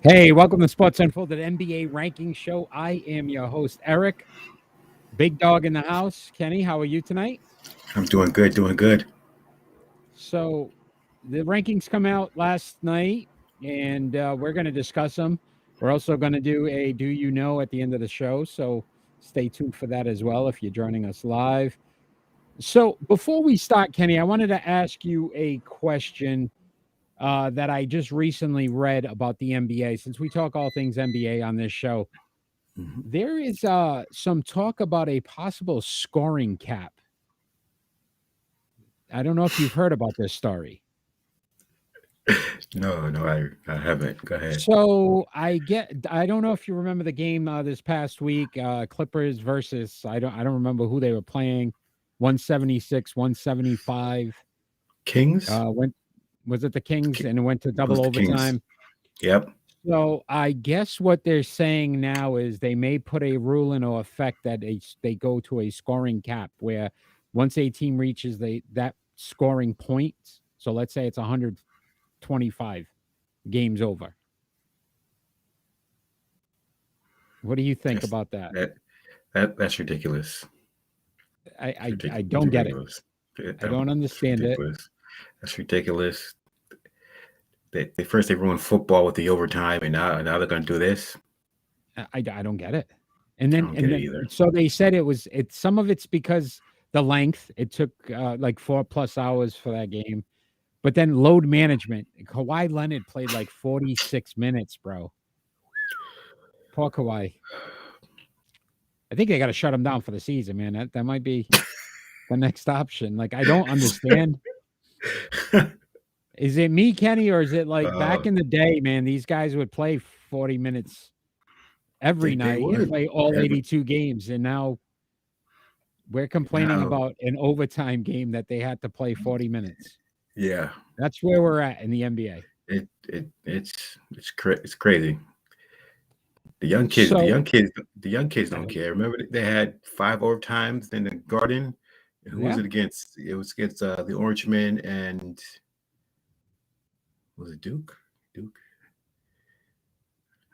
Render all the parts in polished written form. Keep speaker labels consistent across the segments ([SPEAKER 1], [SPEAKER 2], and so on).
[SPEAKER 1] Hey, welcome to Sports Unfolded NBA Ranking Show. I am your host, Eric. Big dog in the house. Kenny, how are you tonight?
[SPEAKER 2] I'm doing good, doing good.
[SPEAKER 1] So, the rankings come out last night, and we're going to discuss them. We're also going to do a Do You Know at the end of the show. So, stay tuned for that as well if you're joining us live. So, before we start, Kenny, I wanted to ask you a question that I just recently read about the NBA. Since we talk all things NBA on this show, there is some talk about a possible scoring cap. I don't know if you've heard about this story.
[SPEAKER 2] No, I haven't. Go ahead.
[SPEAKER 1] So I don't know if you remember the game this past week, Clippers versus I don't remember who they were playing. 176, 175.
[SPEAKER 2] Kings?
[SPEAKER 1] Was it the Kings? And it went to double overtime.
[SPEAKER 2] Yep.
[SPEAKER 1] So I guess what they're saying now is they may put a rule into effect that they go to a scoring cap where once a team reaches that scoring point, so let's say it's 125, game's over. What do you think about that?
[SPEAKER 2] That's ridiculous.
[SPEAKER 1] I don't get it. I don't understand it.
[SPEAKER 2] That's ridiculous. They ruined football with the overtime, and now they're going to do this.
[SPEAKER 1] I don't get it. And then so they said some of it's because the length. It took like 4+ hours for that game, but then load management. Kawhi Leonard played like 46 minutes, bro. Poor Kawhi. I think they got to shut him down for the season, man. That might be the next option. Like, I don't understand. Is it me, Kenny, or is it like back in the day, man, these guys would play 40 minutes every night and play all 82 games, and now we're complaining about an overtime game that they had to play 40 minutes.
[SPEAKER 2] Yeah.
[SPEAKER 1] That's where we're at in the NBA.
[SPEAKER 2] It's crazy. The young kids don't care. Remember they had 5 overtimes in the Garden? Who was it against? It was against the Orangemen and was it Duke?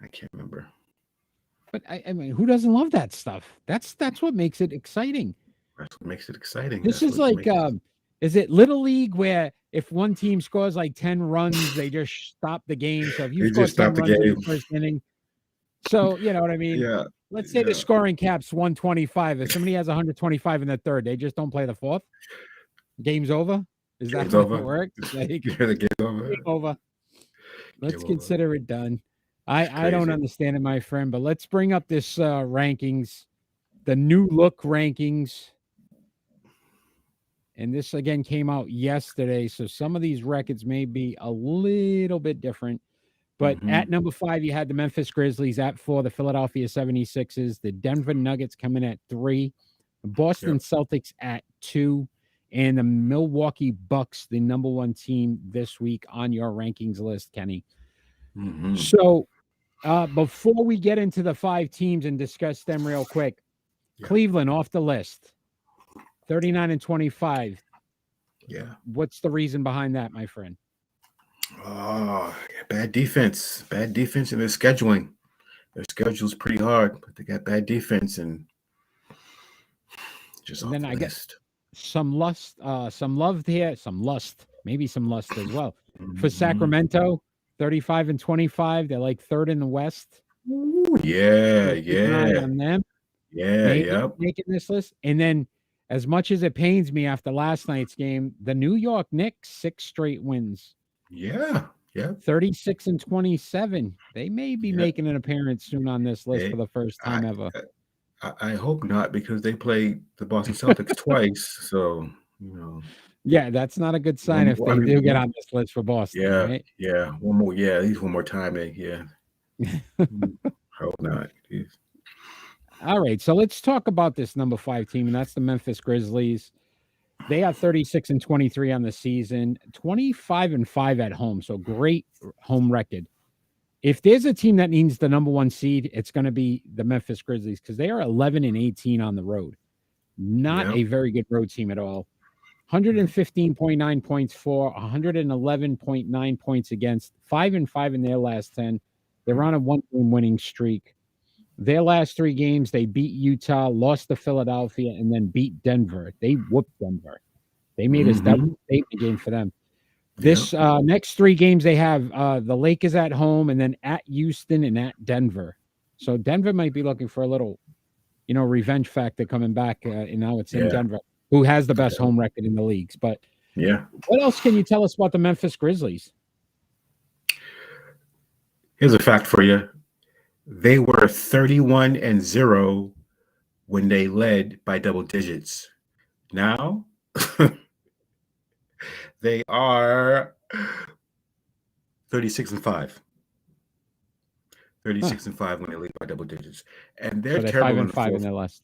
[SPEAKER 2] I can't remember.
[SPEAKER 1] But I mean, who doesn't love that stuff? That's what makes it exciting.
[SPEAKER 2] That's what makes it exciting.
[SPEAKER 1] This is like, is it Little League where if one team scores like 10 runs, they just stop the game? So if you score 10 runs in the first inning, so you know what I mean?
[SPEAKER 2] Yeah.
[SPEAKER 1] Let's say the scoring cap's 125. If somebody has 125 in the third, they just don't play the fourth. Game's over. Is that how it works? Like,
[SPEAKER 2] the game's over.
[SPEAKER 1] Game over. Let's consider it done. I don't understand it, my friend, but let's bring up this rankings, the new look rankings. And this again came out yesterday, so some of these records may be a little bit different. But at number 5, you had the Memphis Grizzlies. At 4, the Philadelphia 76ers. The Denver Nuggets coming at 3. The Boston Celtics at 2. And the Milwaukee Bucks, the number 1 team this week on your rankings list, Kenny. So before we get into the 5 teams and discuss them real quick, Cleveland off the list. 39-25.
[SPEAKER 2] Yeah.
[SPEAKER 1] What's the reason behind that, my friend?
[SPEAKER 2] Oh, bad defense. Bad defense in their scheduling. Their schedule's pretty hard, but they got bad defense and just off the list.
[SPEAKER 1] Some love here, maybe some lust as well. For Sacramento, 35-25. They're like 3rd in the West.
[SPEAKER 2] Ooh, yeah.
[SPEAKER 1] On them. Making this list. And then, as much as it pains me after last night's game, the New York Knicks, 6 straight wins.
[SPEAKER 2] Yeah.
[SPEAKER 1] 36-27. They may be making an appearance soon on this list for the first time ever.
[SPEAKER 2] I hope not, because they played the Boston Celtics twice. So, you know.
[SPEAKER 1] Yeah, that's not a good sign if they do get on this list for Boston.
[SPEAKER 2] Yeah,
[SPEAKER 1] right?
[SPEAKER 2] yeah. One more, at least one more time. Hope not. Jeez.
[SPEAKER 1] All right, so let's talk about this number 5 team, and that's the Memphis Grizzlies. They have 36-23 on the season, 25-5 at home, so great home record. If there's a team that needs the number 1 seed, it's going to be the Memphis Grizzlies because they are 11-18 on the road. Not a very good road team at all. 115.9 points for, 111.9 points against, 5-5 in their last 10. They're on a 1-game winning streak. Their last 3 games, they beat Utah, lost to Philadelphia, and then beat Denver. They whooped Denver. They made us, that was a statement game for them. This next 3 games they have the Lakers at home, and then at Houston and at Denver. So Denver might be looking for a little, revenge factor coming back. Now it's in Denver, who has the best home record in the leagues. But what else can you tell us about the Memphis Grizzlies?
[SPEAKER 2] Here's a fact for you. They were 31-0 when they led by double digits. Now they are 36-5. 36-5 when they lead by double digits, and they're terrible
[SPEAKER 1] 5-5 in their last.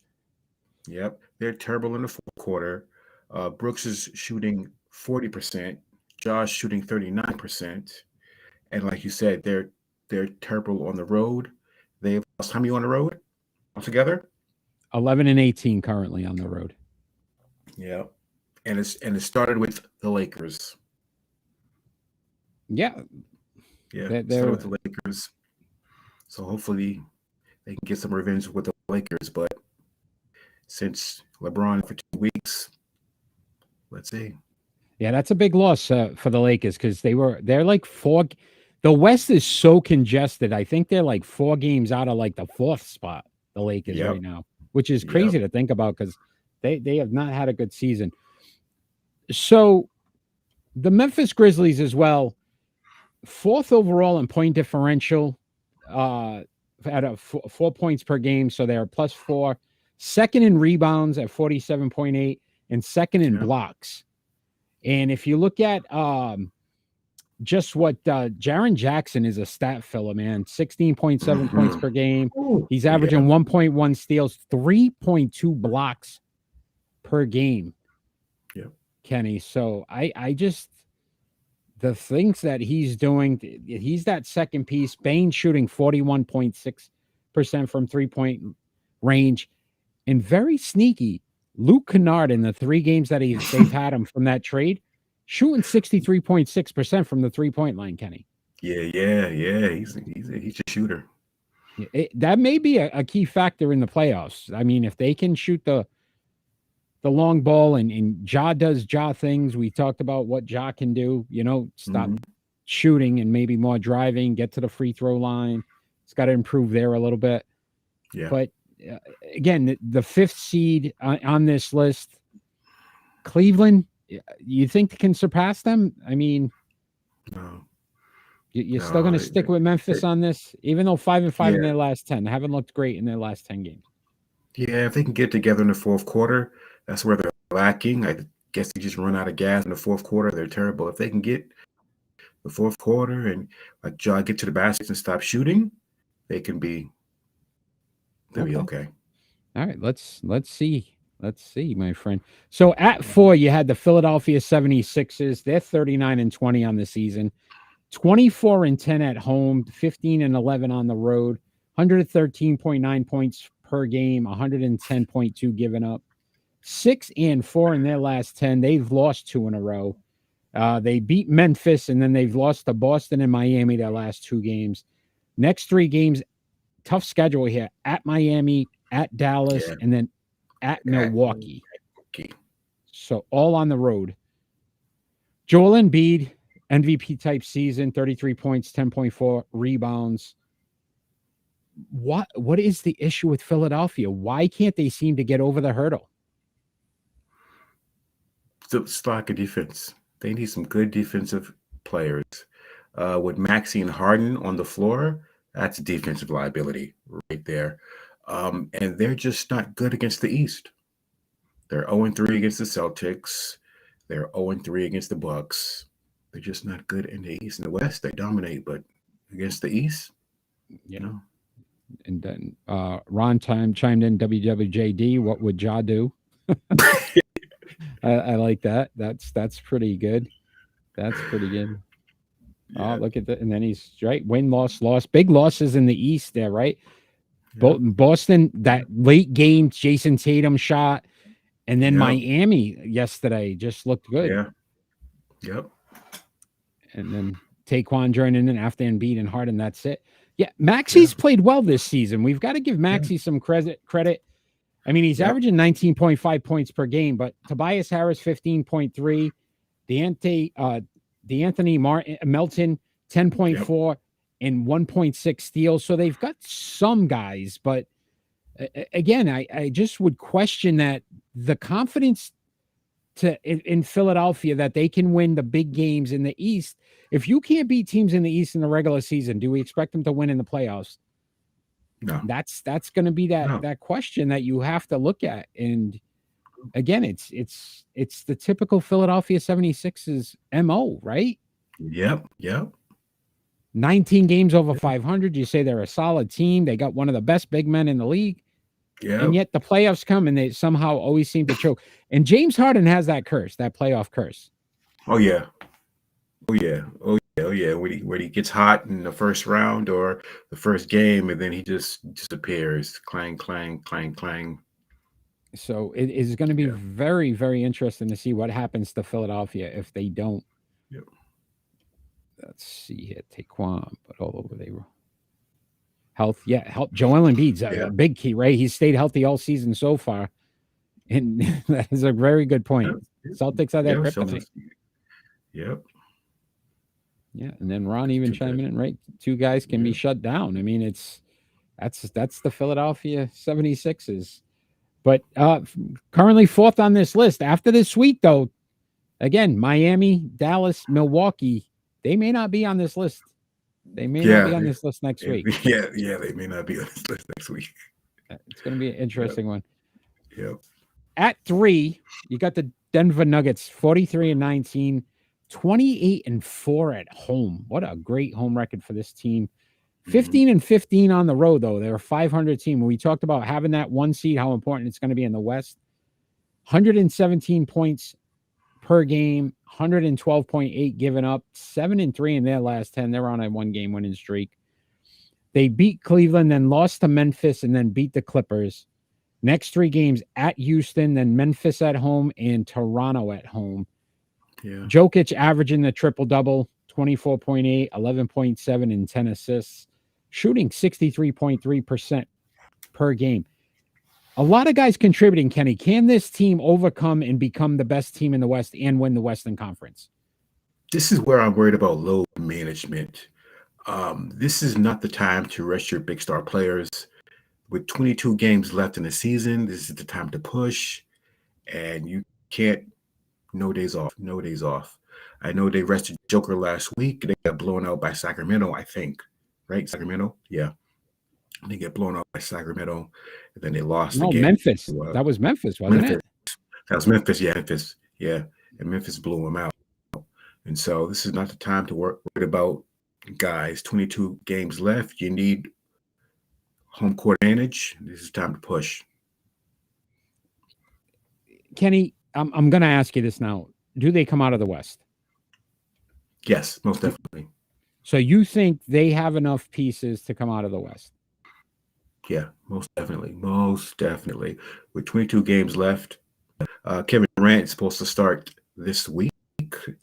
[SPEAKER 2] Yep, they're terrible in the fourth quarter. Brooks is shooting 40%. Josh shooting 39%, and like you said, they're terrible on the road. They've lost how many on the road altogether?
[SPEAKER 1] 11-18 currently on the road.
[SPEAKER 2] Yeah, and it started with the Lakers.
[SPEAKER 1] Yeah,
[SPEAKER 2] it started with the Lakers. So hopefully they can get some revenge with the Lakers. But since LeBron for 2 weeks, let's see.
[SPEAKER 1] Yeah, that's a big loss for the Lakers because they're like 4. The West is so congested. I think they're like 4 games out of like the 4th spot, the Lakers right now, which is crazy to think about because they have not had a good season. So the Memphis Grizzlies as well, 4th overall in point differential, at 4 points per game. So they're +4, 2nd in rebounds at 47.8, and 2nd in blocks. And if you look at just what Jaren Jackson is a stat filler, man. 16.7 points per game. He's averaging 1.1 steals, 3.2 blocks per game. Kenny. So I just, the things that he's doing, he's that second piece. Bain shooting 41.6% from 3-point range, and very sneaky. Luke Kennard in the 3 games that they've had him from that trade, shooting 63.6% from the 3-point line, Kenny.
[SPEAKER 2] Yeah. He's a shooter.
[SPEAKER 1] That may be a key factor in the playoffs. I mean, if they can shoot the long ball and Ja does Ja things, we talked about what Ja can do, stop shooting and maybe more driving, get to the free throw line. It's got to improve there a little bit.
[SPEAKER 2] Yeah.
[SPEAKER 1] But again, the 5th seed on this list, Cleveland, you think they can surpass them? I mean,
[SPEAKER 2] no.
[SPEAKER 1] You're still going to stick with Memphis on this, even though 5-5 in their last 10. They haven't looked great in their last 10 games.
[SPEAKER 2] Yeah, if they can get together in the fourth quarter, that's where they're lacking. I guess they just run out of gas in the fourth quarter. They're terrible. If they can get the fourth quarter and like Ja get to the baskets and stop shooting, they'll be okay.
[SPEAKER 1] All right, let's see. Let's see, my friend. So at 4, you had the Philadelphia 76ers. They're 39-20 on the season. 24-10 at home, 15-11 on the road, 113.9 points per game, 110.2 given up. 6-4 in their last 10. They've lost 2 in a row. They beat Memphis, and then they've lost to Boston and Miami their last 2 games. Next 3 games, tough schedule here. At Miami, at Dallas, and then at Milwaukee. So all on the road. Joel Embiid, MVP type season, 33 points, 10.4 rebounds. What is the issue with Philadelphia? Why can't they seem to get over the hurdle?
[SPEAKER 2] It's lack of defense. They need some good defensive players. With Maxey and Harden on the floor, that's a defensive liability right there. And they're just not good against the East. They're 0-3 against the Celtics. They're 0-3 against the Bucks. They're just not good in the East. In the West, they dominate, but against the East, no.
[SPEAKER 1] And then Ron chimed in, WWJD, what would Ja do? I like that. That's pretty good. That's pretty good. Yeah. Oh, look at that. And then he's right. Win, loss. Big losses in the East there, right? Yeah. Boston, that late game, Jason Tatum shot. And then Miami yesterday just looked good.
[SPEAKER 2] Yeah. Yep.
[SPEAKER 1] And then Taquan joining in after Embiid and Harden. That's it. Yeah, Maxi's played well this season. We've got to give Maxi some credit. I mean, he's averaging 19.5 points per game, but Tobias Harris 15.3, D'Anthony Melton 10.4 and 1.6 steals. So they've got some guys, but again, I just would question that the confidence in Philadelphia that they can win the big games in the East. If you can't beat teams in the East in the regular season, do we expect them to win in the playoffs?
[SPEAKER 2] No.
[SPEAKER 1] That's going to be that question that you have to look at. And again, it's the typical Philadelphia 76ers MO, right?
[SPEAKER 2] Yep.
[SPEAKER 1] 19 games over 500. You say they're a solid team. They got one of the best big men in the league. Yeah. And yet the playoffs come and they somehow always seem to choke. And James Harden has that curse, that playoff curse.
[SPEAKER 2] Oh yeah. When he gets hot in the first round or the first game, and then he just disappears. Clang, clang, clang, clang.
[SPEAKER 1] So it is going to be very, very interesting to see what happens to Philadelphia if they don't.
[SPEAKER 2] Yep.
[SPEAKER 1] Let's see here. Taquan, but all over they were. Health, help. Joel Embiid's a big key, right? He's stayed healthy all season so far. And that is a very good point. Celtics are that kryptonite.
[SPEAKER 2] Yep.
[SPEAKER 1] Yeah, and then Ron even chiming in, right? Two guys can be shut down. I mean, that's the Philadelphia 76ers. But currently fourth on this list. After this week, though, again, Miami, Dallas, Milwaukee, they may not be on this list. They may not be on this list next week.
[SPEAKER 2] Yeah, they may not be on this list next week.
[SPEAKER 1] It's going to be an interesting one.
[SPEAKER 2] Yep.
[SPEAKER 1] At 3, you got the Denver Nuggets, 43-19, 28-4 at home. What a great home record for this team. 15-15 on the road, though. They're a 500 team. When we talked about having that one seed, how important it's going to be in the West. 117 points per game, 112.8 given up, 7-3 in their last 10. They're on a 1-game winning streak. They beat Cleveland, then lost to Memphis, and then beat the Clippers. Next 3 games at Houston, then Memphis at home, and Toronto at home. Yeah. Jokic averaging the triple-double, 24.8, 11.7, and 10 assists, shooting 63.3% per game. A lot of guys contributing, Kenny. Can this team overcome and become the best team in the West and win the Western Conference?
[SPEAKER 2] This is where I'm worried about load management. This is not the time to rest your big star players. With 22 games left in the season, this is the time to push, and you can't. No days off. I know they rested Joker last week. They got blown out by Sacramento, I think. Right? Sacramento? Yeah. They get blown out by Sacramento, and then they lost again.
[SPEAKER 1] Memphis. That was Memphis, wasn't it?
[SPEAKER 2] That was Memphis. Yeah, Memphis. Yeah, and Memphis blew them out. And so this is not the time to worry about guys. 22 games left. You need home court advantage. This is time to push.
[SPEAKER 1] Kenny, I'm going to ask you this now. Do they come out of the West?
[SPEAKER 2] Yes, most definitely.
[SPEAKER 1] So you think they have enough pieces to come out of the West?
[SPEAKER 2] Yeah, most definitely. With 22 games left, Kevin Durant is supposed to start this week.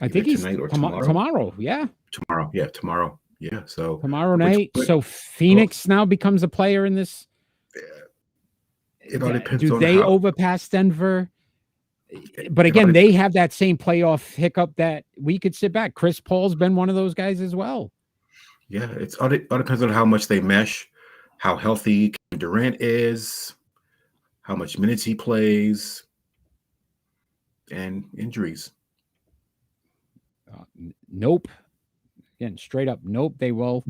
[SPEAKER 1] I think he's tonight or tomorrow. Yeah.
[SPEAKER 2] Tomorrow. Yeah. So
[SPEAKER 1] tomorrow night. So Phoenix now becomes a player in this.
[SPEAKER 2] It all depends.
[SPEAKER 1] Do they overpass Denver? But again, they have that same playoff hiccup that we could sit back. Chris Paul's been one of those guys as well.
[SPEAKER 2] Yeah, it all depends on how much they mesh, how healthy Kevin Durant is, how much minutes he plays, and injuries.
[SPEAKER 1] Nope. Again, straight up, nope. They will.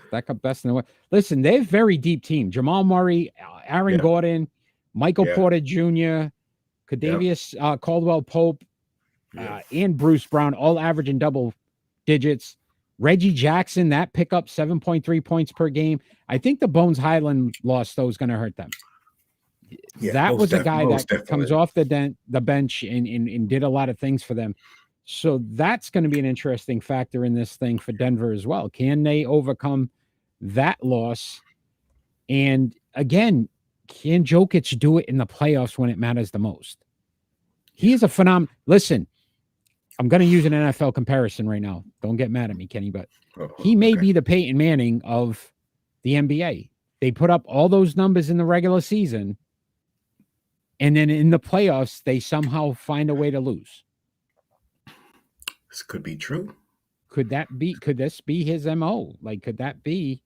[SPEAKER 1] Stack up best in the way. Listen, they're a very deep team. Jamal Murray, Aaron Gordon, Michael Porter Jr., Kadavius Caldwell Pope, and Bruce Brown, all averaging double digits. Reggie Jackson, that pickup 7.3 points per game. I think the Bones Highland loss, though, is going to hurt them. Yeah, that was a guy that comes off the bench and did a lot of things for them. So that's going to be an interesting factor in this thing for Denver as well. Can they overcome that loss? And again, can Jokic do it in the playoffs when it matters the most? He is a phenomenon. Listen, I'm going to use an NFL comparison right now. Don't get mad at me, Kenny, but he may
[SPEAKER 2] Okay.
[SPEAKER 1] be the Peyton Manning of the NBA. They put up all those numbers in the regular season, and then in the playoffs, they somehow find a way to lose.
[SPEAKER 2] This could be true.
[SPEAKER 1] Could this be his MO? Like, could that be?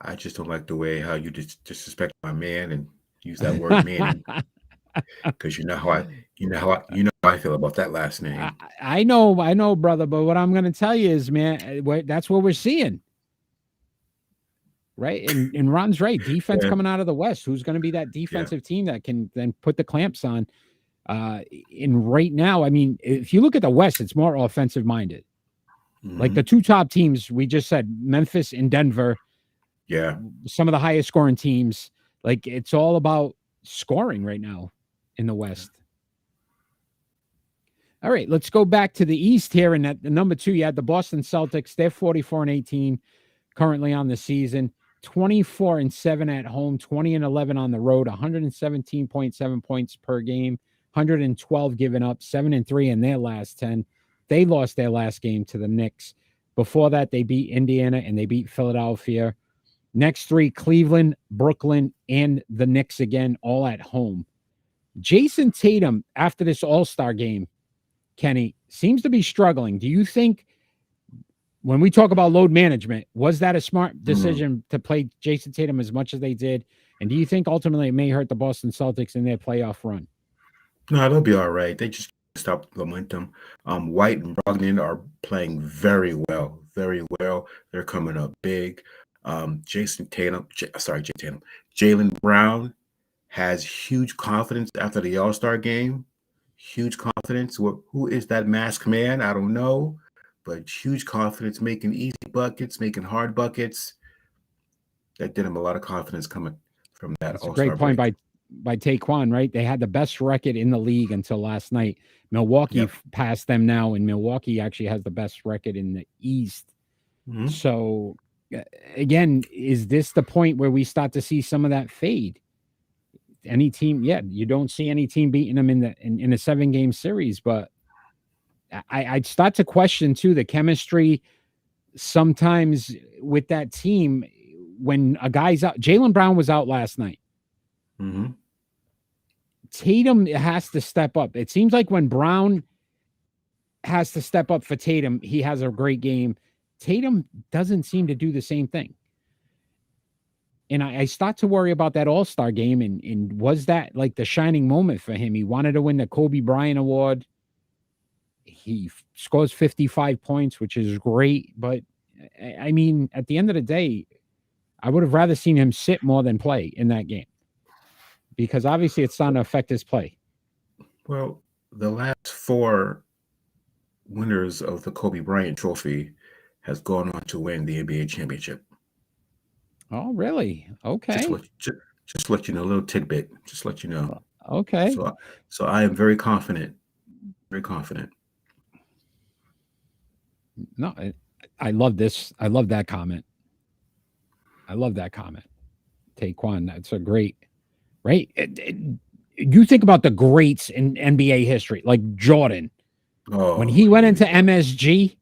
[SPEAKER 2] I just don't like the way how you disrespect my man and use that word Manning. Because you know how I feel about that last name.
[SPEAKER 1] I know, brother. But what I'm going to tell you is, man, that's what we're seeing, right? And Ron's right. Defense coming out of the West. Who's going to be that defensive team that can then put the clamps on? And right now, I mean, if you look at the West, it's more offensive minded. Like the two top teams we just said, Memphis and Denver.
[SPEAKER 2] Yeah,
[SPEAKER 1] some of the highest scoring teams. Like it's all about scoring right now in the West. All right, let's go back to the East here. And at the number 2, you had the Boston Celtics. They're 44-18 currently on the season. 24-7 at home, 20-11 on the road, 117.7 points per game, 112 given up, 7-3 in their last 10. They lost their last game to the Knicks. Before that, they beat Indiana and they beat Philadelphia. Next 3, Cleveland, Brooklyn, and the Knicks again, all at home. Jason Tatum, after this All-Star game, Kenny, seems to be struggling. Do you think, when we talk about load management, was that a smart decision to play Jason Tatum as much as they did? And do you think ultimately it may hurt the Boston Celtics in their playoff run?
[SPEAKER 2] No, they'll be all right. They just stop the momentum. White and Brogdon are playing very well. They're coming up big. Jaylen Brown has huge confidence after the All-Star game. Huge confidence. Who is that masked man? I don't know. But huge confidence, making easy buckets, making hard buckets. That did him a lot of confidence coming from that.
[SPEAKER 1] That's a great point by Taekwon, right? They had the best record in the league until last night. Milwaukee passed them now, and Milwaukee actually has the best record in the East. So, again, is this the point where we start to see some of that fade? Any team, you don't see any team beating them in a 7-game series, but I'd start to question too the chemistry sometimes with that team when a guy's out. Jaylen Brown was out last night. Tatum has to step up. It seems like when Brown has to step up for Tatum, he has a great game. Tatum doesn't seem to do the same thing. And I start to worry about that All-Star game. And was that like the shining moment for him? He wanted to win the Kobe Bryant Award. He scores 55 points, which is great. But, I mean, at the end of the day, I would have rather seen him sit more than play in that game. Because obviously it's starting to affect his play.
[SPEAKER 2] Well, the last 4 winners of the Kobe Bryant Trophy has gone on to win the NBA championship.
[SPEAKER 1] Oh, really? Okay.
[SPEAKER 2] Just let you know, a little tidbit. Just let you know.
[SPEAKER 1] Okay.
[SPEAKER 2] So I am very confident. Very confident.
[SPEAKER 1] No, I love this. I love that comment. Taekwon, that's a great, right? You think about the greats in NBA history, like Jordan. When he went into MSG,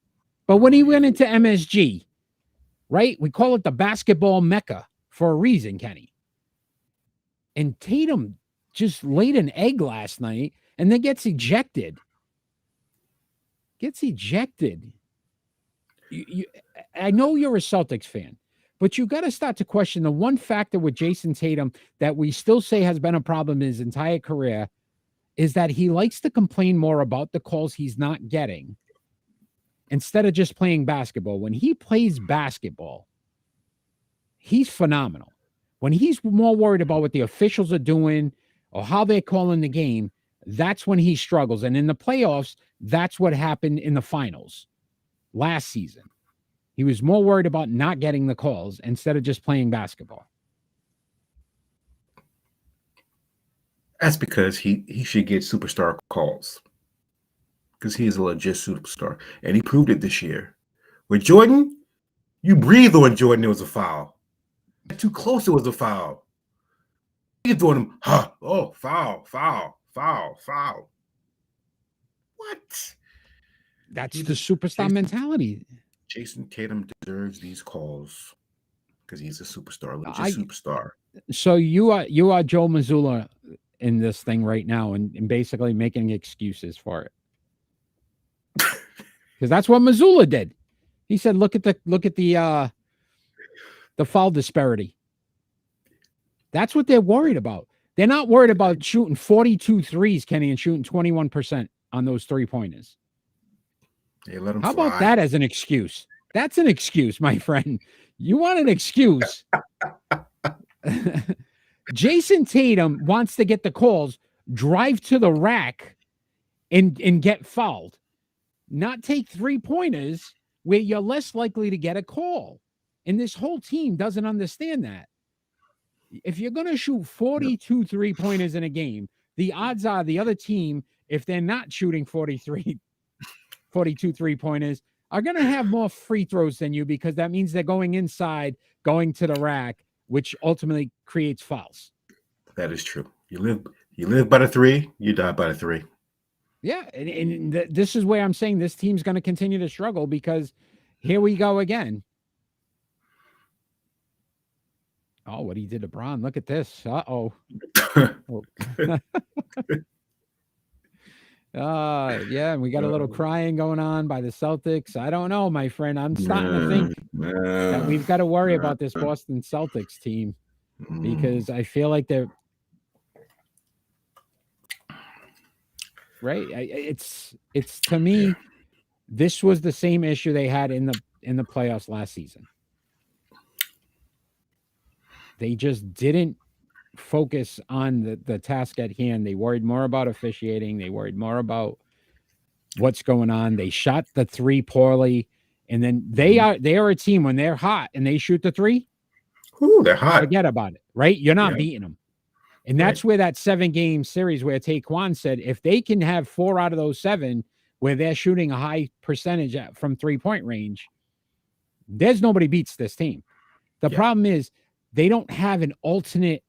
[SPEAKER 1] right? We call it the basketball mecca for a reason, Kenny. And Tatum just laid an egg last night and then gets ejected. I know you're a Celtics fan, but you got to start to question the one factor with Jason Tatum that we still say has been a problem in his entire career is that he likes to complain more about the calls he's not getting instead of just playing basketball. When he plays basketball, he's phenomenal. When he's more worried about what the officials are doing or how they're calling the game, that's when he struggles. And in the playoffs, that's what happened in the finals last season. He was more worried about not getting the calls instead of just playing basketball.
[SPEAKER 2] That's because he should get superstar calls. Because he is a legit superstar. And he proved it this year. With Jordan, you breathed on Jordan, it was a foul. Too close, it was a foul. You're doing him, foul. What?
[SPEAKER 1] That's the superstar mentality.
[SPEAKER 2] Jason Tatum deserves these calls because he's a superstar, legit superstar.
[SPEAKER 1] So you are Joe Mazzulla in this thing right now, and basically making excuses for it, because that's what Mazzulla did. He said, "Look at the foul disparity." That's what they're worried about. They're not worried about shooting 42 threes, Kenny, and shooting 21% on those 3-pointers.
[SPEAKER 2] Hey, let him
[SPEAKER 1] How
[SPEAKER 2] fly.
[SPEAKER 1] about that as an excuse? That's an excuse, my friend. You want an excuse? Jason Tatum wants to get the calls, drive to the rack, and get fouled. Not take 3-pointers where you're less likely to get a call. And this whole team doesn't understand that. If you're going to shoot 42 3-pointers in a game, the odds are the other team, if they're not shooting 42 3-pointers, are going to have more free throws than you, because that means they're going inside, going to the rack, which ultimately creates fouls.
[SPEAKER 2] That is true. You live by the 3, you die by the 3.
[SPEAKER 1] Yeah, and this is where I'm saying this team's going to continue to struggle, because here we go again. Oh, what he did to Bron. Look at this. Uh-oh. Yeah, and we got a little crying going on by the Celtics. I don't know, my friend. I'm starting to think that we've got to worry about this Boston Celtics team, because I feel like they're right. It's to me, this was the same issue they had in the playoffs last season. They just didn't focus on the task at hand. They worried more about officiating. They worried more about what's going on. They shot the 3 poorly, and then they are a team when they're hot and they shoot the 3.
[SPEAKER 2] Ooh, they're hot.
[SPEAKER 1] Forget about it, right? You're not beating them. And that's where that 7-game series where Taquan said, if they can have 4 out of those 7 where they're shooting a high percentage from 3-point range, there's nobody beats this team. The problem is they don't have an alternate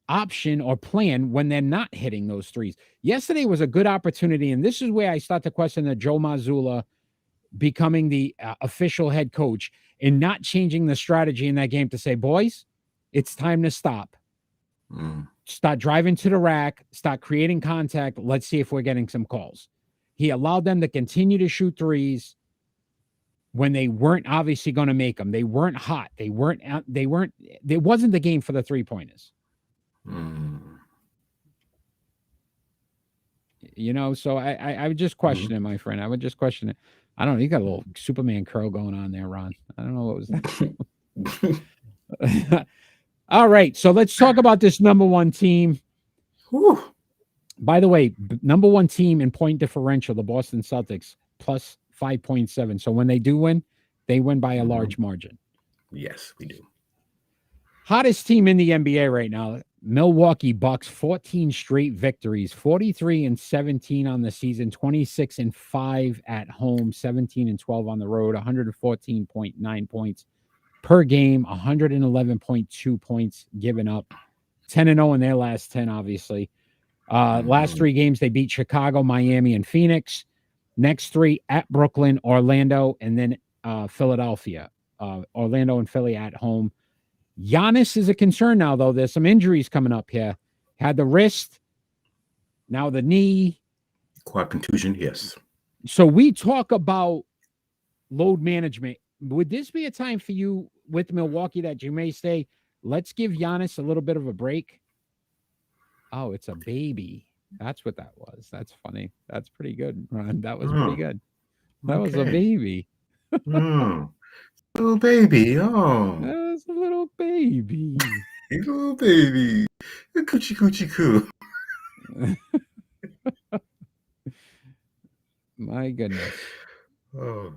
[SPEAKER 1] option or plan when they're not hitting those threes. Yesterday was a good opportunity, and this is where I start to question the Joe Mazzulla becoming the official head coach and not changing the strategy in that game to say, boys, it's time to stop. Start driving to the rack, start creating contact. Let's see if we're getting some calls. He allowed them to continue to shoot threes when they weren't obviously going to make them. They weren't hot. There wasn't the game for the 3-pointers. You know, so I would just question it, my friend. I would just question it. I don't know. You got a little Superman curl going on there, Ron. I don't know what was that. All right. So let's talk about this number 1 team.
[SPEAKER 2] Whew.
[SPEAKER 1] By the way, number 1 team in point differential, the Boston Celtics, plus 5.7. So when they do win, they win by a large margin.
[SPEAKER 2] Yes, we do.
[SPEAKER 1] Hottest team in the NBA right now, Milwaukee Bucks, 14 straight victories, 43-17 on the season, 26-5 at home, 17-12 on the road, 114.9 points per game, 111.2 points given up, 10-0 in their last 10, obviously. Last 3 games, they beat Chicago, Miami, and Phoenix. Next 3 at Brooklyn, Orlando, and then Philadelphia. Orlando and Philly at home. Giannis is a concern now, though. There's some injuries coming up here. Had the wrist, now the knee.
[SPEAKER 2] Quad contusion, yes.
[SPEAKER 1] So we talk about load management. Would this be a time for you with Milwaukee that you may say, let's give Giannis a little bit of a break? Oh, it's a baby. That's what that was. That's funny. That's pretty good, Ron. That was pretty good. That was a baby.
[SPEAKER 2] Little baby. Oh.
[SPEAKER 1] That was a little baby.
[SPEAKER 2] Little baby. Coochie coochie coo.
[SPEAKER 1] My goodness.
[SPEAKER 2] Oh.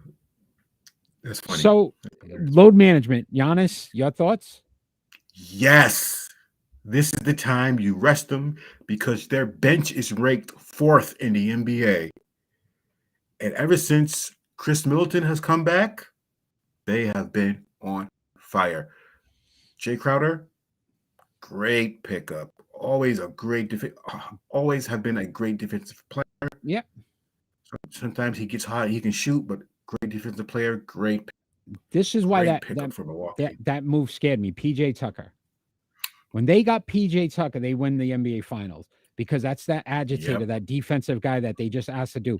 [SPEAKER 2] That's funny.
[SPEAKER 1] So, load management. Giannis, your thoughts?
[SPEAKER 2] Yes. This is the time you rest them, because their bench is ranked 4th in the NBA. And ever since Chris Middleton has come back, they have been on fire. Jay Crowder, great pickup. Always have been a great defensive player.
[SPEAKER 1] Yep.
[SPEAKER 2] Sometimes he gets hot. He can shoot, but great defensive player.
[SPEAKER 1] This is why
[SPEAKER 2] Great
[SPEAKER 1] that
[SPEAKER 2] pickup for
[SPEAKER 1] that
[SPEAKER 2] Milwaukee.
[SPEAKER 1] that move scared me. PJ Tucker. When they got PJ Tucker, they win the NBA Finals because that's that agitator,
[SPEAKER 2] Yep.
[SPEAKER 1] that defensive guy that they just asked to do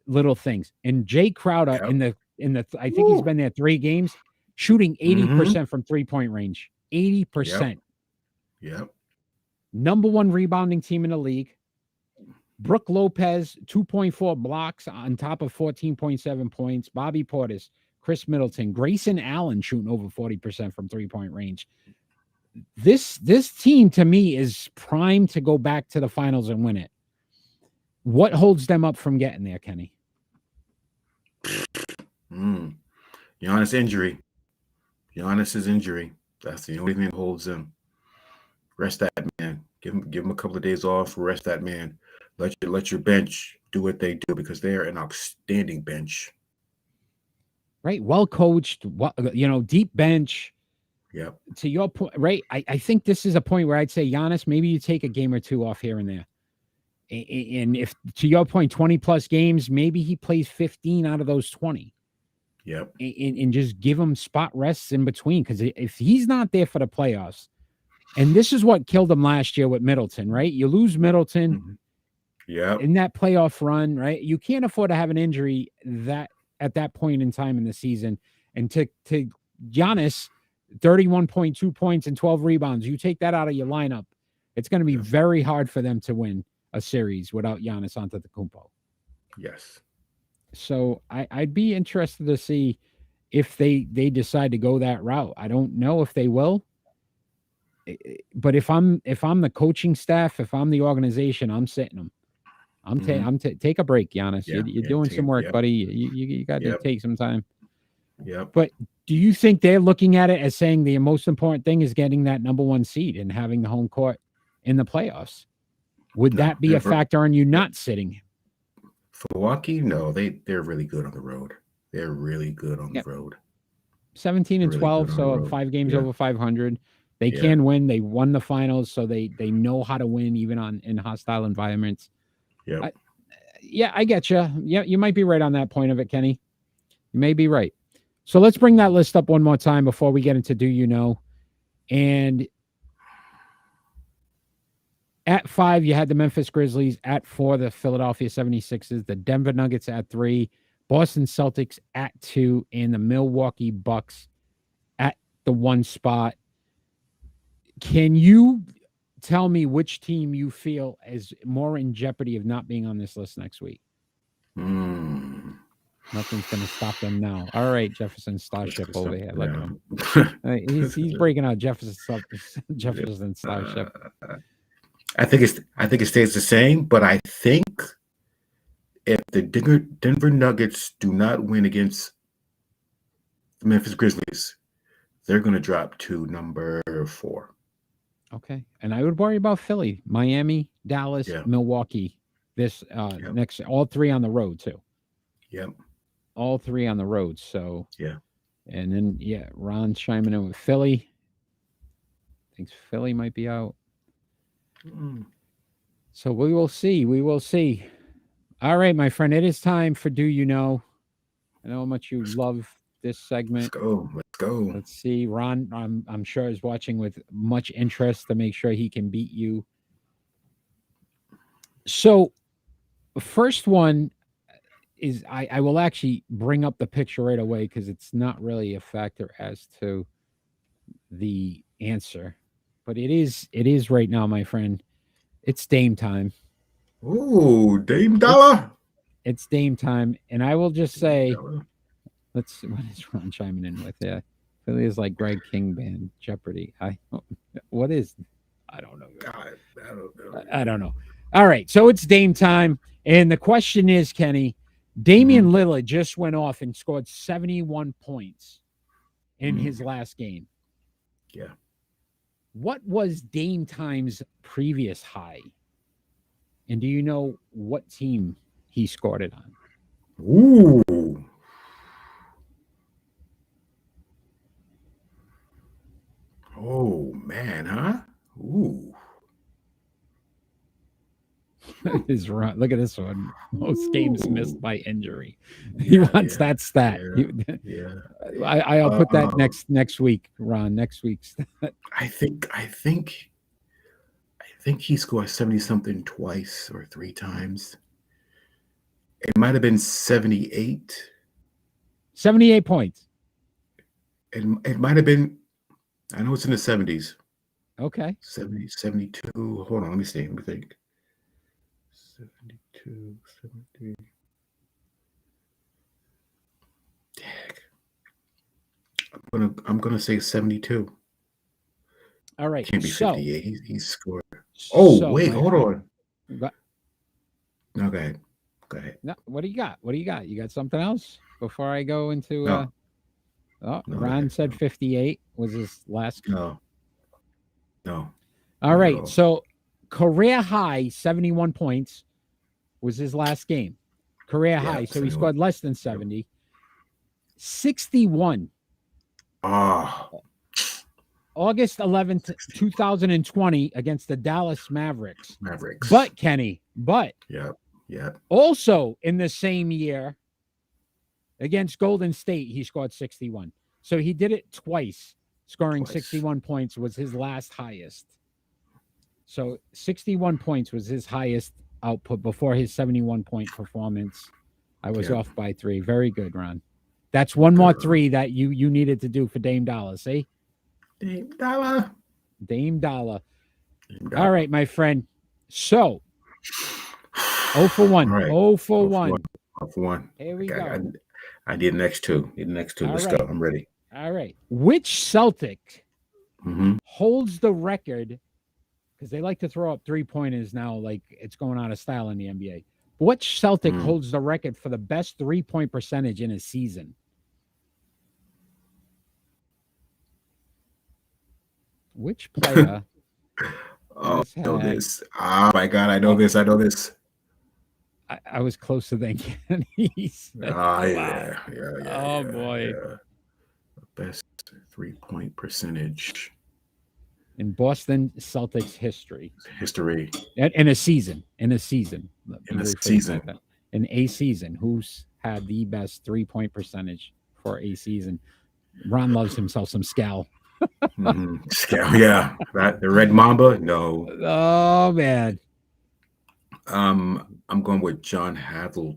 [SPEAKER 1] little things. And Jay Crowder
[SPEAKER 2] Yep.
[SPEAKER 1] in the I think he's been there 3 games, shooting 80% from 3-point range. 80%.
[SPEAKER 2] Yep.
[SPEAKER 1] Number 1 rebounding team in the league. Brooke Lopez, 2.4 blocks on top of 14.7 points. Bobby Portis, Chris Middleton, Grayson Allen shooting over 40% from 3-point range. This team to me is primed to go back to the finals and win it. What holds them up from getting there, Kenny?
[SPEAKER 2] Giannis injury. Giannis's injury. That's the only thing that holds him. Rest that man. Give him a couple of days off. Rest that man. Let your bench do what they do because they are an outstanding bench.
[SPEAKER 1] Right, well coached. Deep bench.
[SPEAKER 2] Yep.
[SPEAKER 1] To your point, right? I think this is a point where I'd say Giannis, maybe you take a game or 2 off here and there. And if, to your point, 20 plus games, maybe he plays 15 out of those 20.
[SPEAKER 2] Yep.
[SPEAKER 1] And just give him spot rests in between. Because if he's not there for the playoffs, and this is what killed him last year with Middleton, right? You lose Middleton in that playoff run, right? You can't afford to have an injury that at that point in time in the season. And to Giannis, 31.2 points and 12 rebounds, you take that out of your lineup, it's going to be very hard for them to win a series without Giannis Antetokounmpo.
[SPEAKER 2] Yes.
[SPEAKER 1] So I'd be interested to see if they decide to go that route. I don't know if they will, but if I'm the coaching staff, if I'm the organization, I'm sitting them. Take a break, Giannis. You're doing some work, buddy. You got to take some time.
[SPEAKER 2] Yep.
[SPEAKER 1] But do you think they're looking at it as saying the most important thing is getting that number 1 seed and having the home court in the playoffs? Would that be a factor on you not sitting?
[SPEAKER 2] For Milwaukee, no, they're really good on the road. They're really good on the road.
[SPEAKER 1] 17 and 12, so 5 games over 500. They can win. They won the finals, so they know how to win even in hostile environments.
[SPEAKER 2] Yeah.
[SPEAKER 1] I get you. Yeah, you might be right on that point of it, Kenny. You may be right. So let's bring that list up one more time before we get into Do You Know? And at 5, you had the Memphis Grizzlies. At 4, the Philadelphia 76ers. The Denver Nuggets at 3. Boston Celtics at 2. And the Milwaukee Bucks at the 1 spot. Can you tell me which team you feel is more in jeopardy of not being on this list next week? Nothing's going to stop them now. All right, Jefferson Starship over here. Look at him. He's breaking out Jefferson Starship.
[SPEAKER 2] I think it stays the same, but I think if the Denver Nuggets do not win against the Memphis Grizzlies, they're going to drop to number 4.
[SPEAKER 1] Okay, and I would worry about Philly, Miami, Dallas, Milwaukee. This next, all 3 on the road too.
[SPEAKER 2] Yep.
[SPEAKER 1] All 3 on the road. So and then Ron chiming in with Philly. Thinks Philly might be out. So we will see. We will see. All right, my friend. It is time for Do You Know? I know how much you love this segment.
[SPEAKER 2] Let's go.
[SPEAKER 1] Let's see. Ron, I'm sure, is watching with much interest to make sure he can beat you. So, first one is I will actually bring up the picture right away because it's not really a factor as to the answer, but it is right now, my friend. It's Dame time.
[SPEAKER 2] Ooh, Dame Dollar.
[SPEAKER 1] It's Dame time, and I will just say, let's see, what is Ron chiming in with? Yeah, Philly is like Greg King band Jeopardy. I don't know.
[SPEAKER 2] God,
[SPEAKER 1] I don't know. All right, so it's Dame time, and the question is, Kenny, Damian Lillard just went off and scored 71 points in his last game.
[SPEAKER 2] Yeah.
[SPEAKER 1] What was Dame Time's previous high? And do you know what team he scored it on?
[SPEAKER 2] Ooh. Oh, man, huh? Ooh.
[SPEAKER 1] His run. Look at this one. Most games missed by injury. He wants that stat.
[SPEAKER 2] Yeah.
[SPEAKER 1] I'll put that next week, Ron. Next week's.
[SPEAKER 2] I think he scored 70 something twice or 3 times. It might have been 78.
[SPEAKER 1] 78 points.
[SPEAKER 2] It might have been, I know it's in the 70s.
[SPEAKER 1] Okay.
[SPEAKER 2] 70, 72. Hold on, let me see. Let me think. 72, 73. Dang. I'm gonna say 72.
[SPEAKER 1] All right.
[SPEAKER 2] Can't be 58. He scored. Oh, wait, hold on. No, go ahead. Go ahead.
[SPEAKER 1] No, what do you got? What do you got? You got something else before I go into Ron said 58 was his last.
[SPEAKER 2] No.
[SPEAKER 1] All right. So career high 71 points was his last game. Career high. So 71. He scored less than 70. 61. August 11th, 2020 against the Dallas Mavericks. But Kenny,
[SPEAKER 2] yeah.
[SPEAKER 1] Also in the same year against Golden State, he scored 61. So he did it twice. Scoring 61 points was his last highest. So 61 points was his highest output before his 71-point performance. I was off by 3. Very good, Ron. That's one more 3 that you needed to do for Dame Dollar. See?
[SPEAKER 2] Dame Dollar.
[SPEAKER 1] All right, my friend. So 0 for 1. Right. 0 for 1.
[SPEAKER 2] 0 for 1.
[SPEAKER 1] Here we go.
[SPEAKER 2] I need the next 2. Let's go. I'm ready.
[SPEAKER 1] All right. Which Celtic holds the record? Because they like to throw up 3-pointers now, like it's going out of style in the NBA. Which Celtic holds the record for the best 3-point percentage in a season? Which player?
[SPEAKER 2] I know this. Oh my God, I know this.
[SPEAKER 1] I was closer than Kenny.
[SPEAKER 2] Yeah.
[SPEAKER 1] Oh boy.
[SPEAKER 2] Yeah. Best 3-point percentage
[SPEAKER 1] in Boston Celtics history. In a season. In a season. Who's had the best 3-point percentage for a season? Ron loves himself some Scal.
[SPEAKER 2] Scal, yeah. The Red Mamba? No.
[SPEAKER 1] Oh man.
[SPEAKER 2] I'm going with John Havlicek.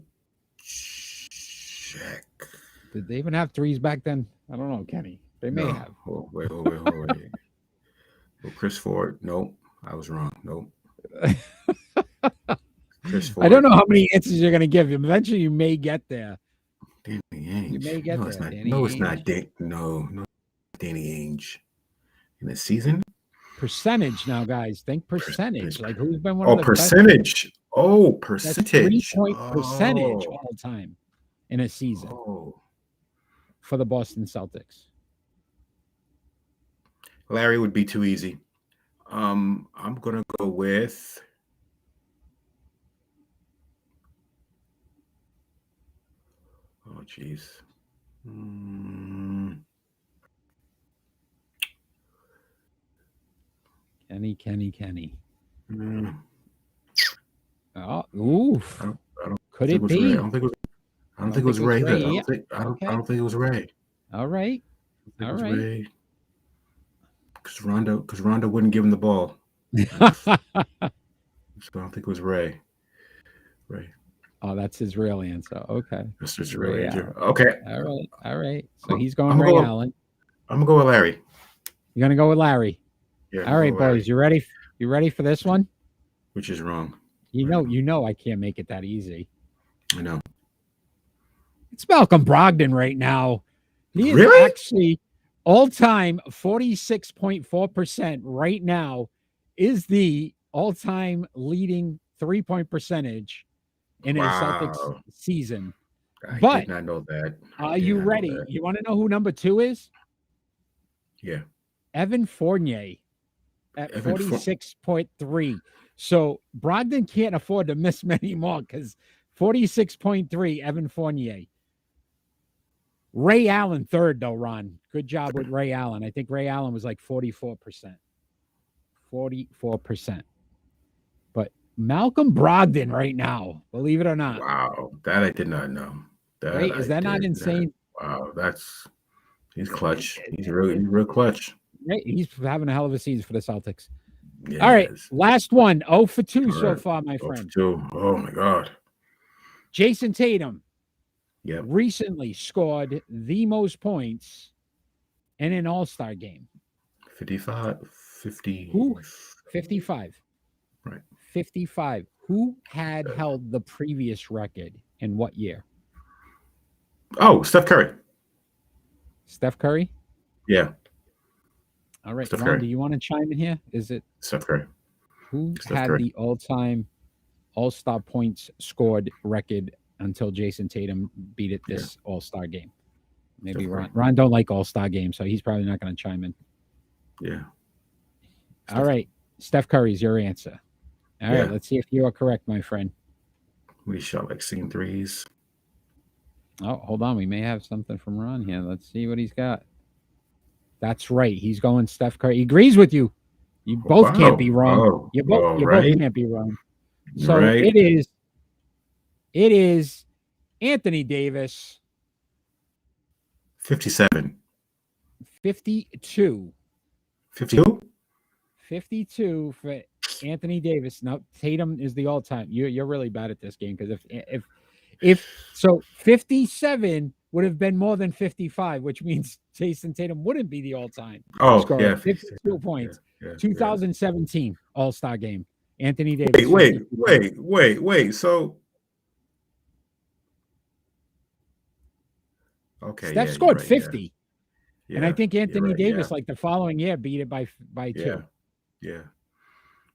[SPEAKER 1] Did they even have 3s back then? I don't know, Kenny. They may have.
[SPEAKER 2] Oh, wait. Well, Chris Ford. Nope. I was wrong. Nope. Chris Ford.
[SPEAKER 1] I don't know how many answers you're going to give him. Eventually, you may get there.
[SPEAKER 2] Danny Ainge.
[SPEAKER 1] You may get there.
[SPEAKER 2] It's not. No, Danny Ainge. In the season?
[SPEAKER 1] Percentage now, guys. Think percentage. Like who's been one of the
[SPEAKER 2] percentage.
[SPEAKER 1] Best?
[SPEAKER 2] Percentage.
[SPEAKER 1] 3-point percentage all time in a season for the Boston Celtics.
[SPEAKER 2] Larry would be too easy. I'm gonna go with geez.
[SPEAKER 1] Kenny. Oh, oof. Could it be?
[SPEAKER 2] I don't think it was Ray. I don't think it was Ray.
[SPEAKER 1] All right.
[SPEAKER 2] Because Rondo wouldn't give him the ball. So I don't think it was Ray.
[SPEAKER 1] Oh, that's his real answer. Okay.
[SPEAKER 2] That's his real answer. Okay.
[SPEAKER 1] All right. So he's going Ray Allen.
[SPEAKER 2] I'm gonna go with Larry.
[SPEAKER 1] You're gonna go with Larry.
[SPEAKER 2] Yeah.
[SPEAKER 1] All right, boys. You ready? You ready for this one?
[SPEAKER 2] Which is wrong.
[SPEAKER 1] You know I can't make it that easy.
[SPEAKER 2] I know.
[SPEAKER 1] It's Malcolm Brogdon right now. He is actually all-time 46.4% right now is the all-time leading 3-point percentage in a Celtics season.
[SPEAKER 2] I did not know that.
[SPEAKER 1] Are you ready? You want to know who number 2 is?
[SPEAKER 2] Yeah.
[SPEAKER 1] Evan Fournier at 46.3. So Brogdon can't afford to miss many more because 46.3, Evan Fournier. Ray Allen third, though, Ron. Good job with Ray Allen. I think Ray Allen was like 44%. 44%. But Malcolm Brogdon right now, believe it or not.
[SPEAKER 2] Wow, that I did not know. That
[SPEAKER 1] Right? Is that not insane?
[SPEAKER 2] Wow, he's clutch. He's real clutch.
[SPEAKER 1] Right? He's having a hell of a season for the Celtics.
[SPEAKER 2] Yeah,
[SPEAKER 1] All right, last one. 0 for 2 so far, my
[SPEAKER 2] 0
[SPEAKER 1] friend.
[SPEAKER 2] for 2. Oh my God.
[SPEAKER 1] Jason Tatum
[SPEAKER 2] Yep.
[SPEAKER 1] recently scored the most points in an All-Star game.
[SPEAKER 2] 55. 50.
[SPEAKER 1] Who? 55.
[SPEAKER 2] Right.
[SPEAKER 1] 55. Who had held the previous record in what year?
[SPEAKER 2] Oh, Steph Curry.
[SPEAKER 1] Steph Curry?
[SPEAKER 2] Yeah.
[SPEAKER 1] All right,
[SPEAKER 2] Steph
[SPEAKER 1] Ron,
[SPEAKER 2] Curry.
[SPEAKER 1] do you want to chime in here? Is it
[SPEAKER 2] Steph Curry?
[SPEAKER 1] Who
[SPEAKER 2] Steph
[SPEAKER 1] had
[SPEAKER 2] Curry.
[SPEAKER 1] the all-time All-Star points scored record until Jason Tatum beat it this All-Star game? Maybe Ron. Ron don't like All-Star games, so he's probably not going to chime in.
[SPEAKER 2] Yeah.
[SPEAKER 1] All right, Steph Curry's your answer. All right, let's see if you are correct, my friend.
[SPEAKER 2] We shot like seeing threes.
[SPEAKER 1] Oh, hold on. We may have something from Ron here. Let's see what he's got. That's right. He's going Steph Curry. He agrees with you. You both can't be wrong.
[SPEAKER 2] Oh,
[SPEAKER 1] you both can't be wrong. So it is Anthony Davis.
[SPEAKER 2] 57.
[SPEAKER 1] 52.
[SPEAKER 2] 52?
[SPEAKER 1] 52 for Anthony Davis. Now Tatum is the all-time. You're really bad at this game because if so 57 would have been more than 55, which means Jason Tatum wouldn't be the all-time scorer.
[SPEAKER 2] Yeah,
[SPEAKER 1] 52 points. 2017 All-Star game. Anthony
[SPEAKER 2] Wait.
[SPEAKER 1] Davis.
[SPEAKER 2] So okay,
[SPEAKER 1] Steph scored 50. Yeah. And I think Anthony Davis, like the following year, beat it by 2.
[SPEAKER 2] Yeah.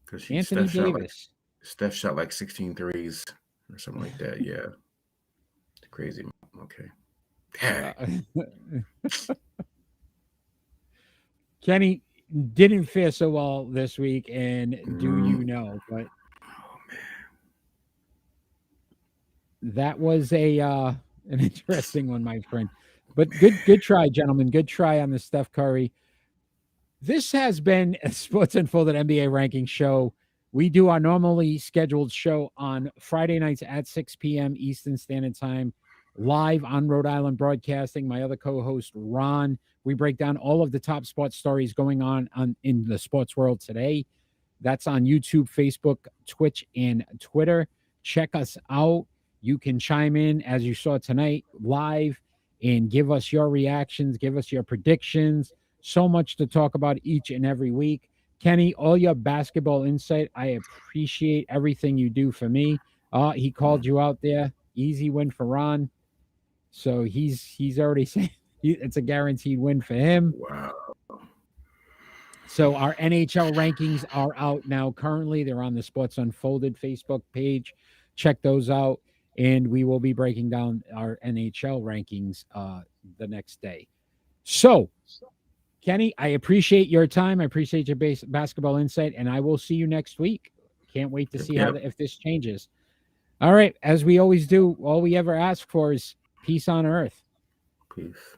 [SPEAKER 2] Because
[SPEAKER 1] Anthony Davis.
[SPEAKER 2] Steph shot like 16 threes or something like that. Yeah. It's crazy. Okay.
[SPEAKER 1] Kenny didn't fare so well this week, and do you know? But that was an interesting one, my friend. But good try, gentlemen. Good try on the Steph Curry. This has been a Sports Unfolded NBA ranking show. We do our normally scheduled show on Friday nights at 6 p.m. Eastern Standard Time, live on Rhode Island Broadcasting. My other co-host, Ron. We break down all of the top sports stories going on in the sports world today. That's on YouTube, Facebook, Twitch, and Twitter. Check us out. You can chime in, as you saw tonight, live, and give us your reactions, give us your predictions. So much to talk about each and every week. Kenny, all your basketball insight, I appreciate everything you do for me. He called you out there. Easy win for Ron. So he's already saying it's a guaranteed win for him.
[SPEAKER 2] Wow.
[SPEAKER 1] So our NHL rankings are out now. Currently, they're on the Sports Unfolded Facebook page. Check those out. And we will be breaking down our NHL rankings the next day. So, Kenny, I appreciate your time. I appreciate your basketball insight, and I will see you next week. Can't wait to see if this changes. All right, as we always do, all we ever ask for is peace on earth.
[SPEAKER 2] Peace.